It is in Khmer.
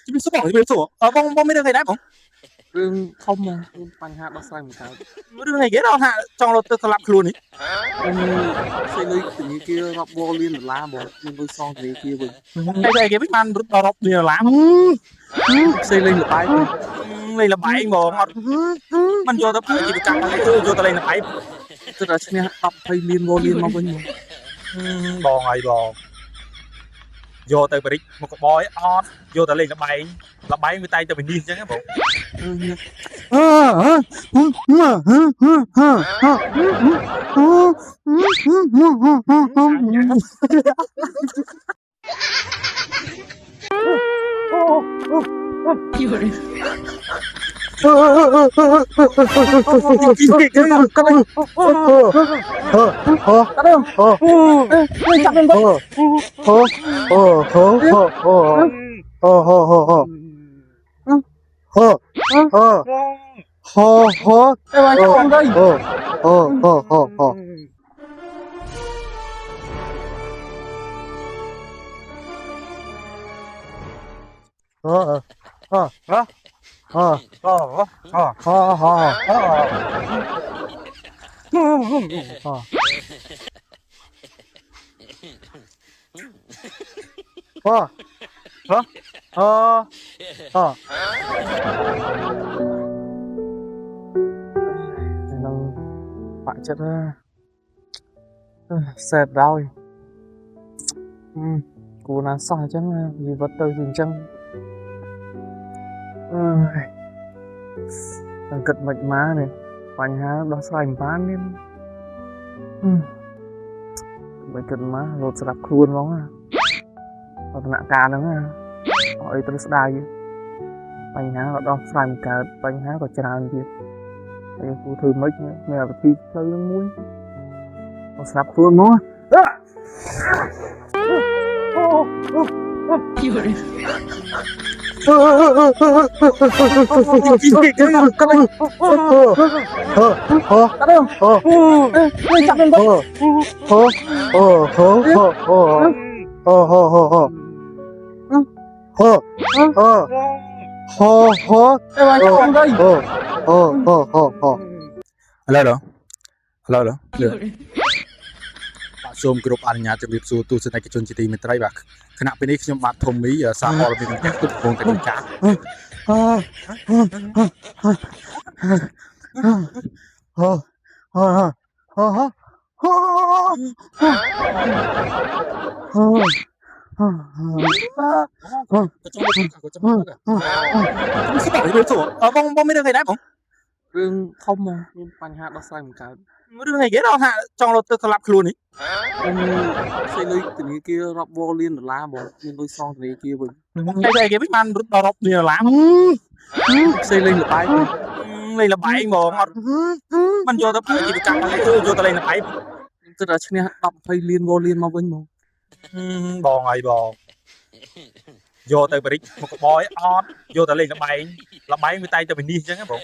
ជំរាបសួរបងជំរាបសួរបងមានរឿងអីដែរបងរឿងធំណាស់បញ្ហាដោះស្រាយមិនកើតរឿងអីគេដល់ថាចង់រត់ទៅស្លាប់ខ្លួននេះខ្ញុំផ្សេងលុយធនាគាររាប់វ៉លានដុល្លារបងខ្ញុំលុយសងធនាគារវិញតែគេវិញបានរត់ដល់រាប់លានដុល្លារផ្សេងលេងលបាយលេងលបែងបងអត់មិនយកទៅធ្វើជាប្រចាំទេយកទៅលេងលបែងគិតថាឈ្នះ10 20លានវ៉លានមកវិញបងហើយបងយកទៅបរិចមកកបយអត់យកទៅលេងលបែងវាតែងទៅវិនិច្ឆ័យអញ្ចឹងបងបាក់ចិត្តសេតដល់គួរណាសោះអញ្ចឹងជីវិតទៅជាអញ្ចឹងតែគិតមិនមកនេះបញ្ហាដោះស្រាយមិនបាននេះមិនគិតមករត់ស្រាប់ខ្លួនហ្មងដំណាក់កាលហ្នឹងអីត្រូវស្ដាយបញ្ហាក៏ដោះស្រាយមិនកើតបញ្ហាក៏ច្រើនទៀតហើយគូធ្វើមិនមានវិធីទៅមួយស្រាប់ខ្លួនមកសូមគោរពអនុញ្ញាតជម្រាបសួរទស្សនិកជនជាទីមេត្រីបាទគណៈពេលនេះខ្ញុំបាទធំមីសារព័ត៌មានទាំងគ្រប់គ្រងតែនឹងការបងមានរឿងអីដែរបងរឿងធំណាស់មានបញ្ហាដោះស្រាយមិនកើតរឿងអីគេដល់ថាចង់រត់ទៅស្លាប់ខ្លួននេះខ្ញុំផ្សេងលុយធនាគាររាប់វ៉លានដុល្លារបងខ្ញុំលុយសងធនាគារវិញតែគេវិញបានរត់ដល់រាប់លានដុល្លារផ្សេងលេងលបាយបងអត់មិនយកទៅធ្វើជាប្រចាំទេយកទៅលេងលបែងគិតថាឈ្នះ10 20លានវ៉លានមកវិញបងហើយបងយកទៅបរិចមកកបយអត់យកទៅលេងលបែងវាតែងទៅវិនិច្ឆ័យអញ្ចឹងបង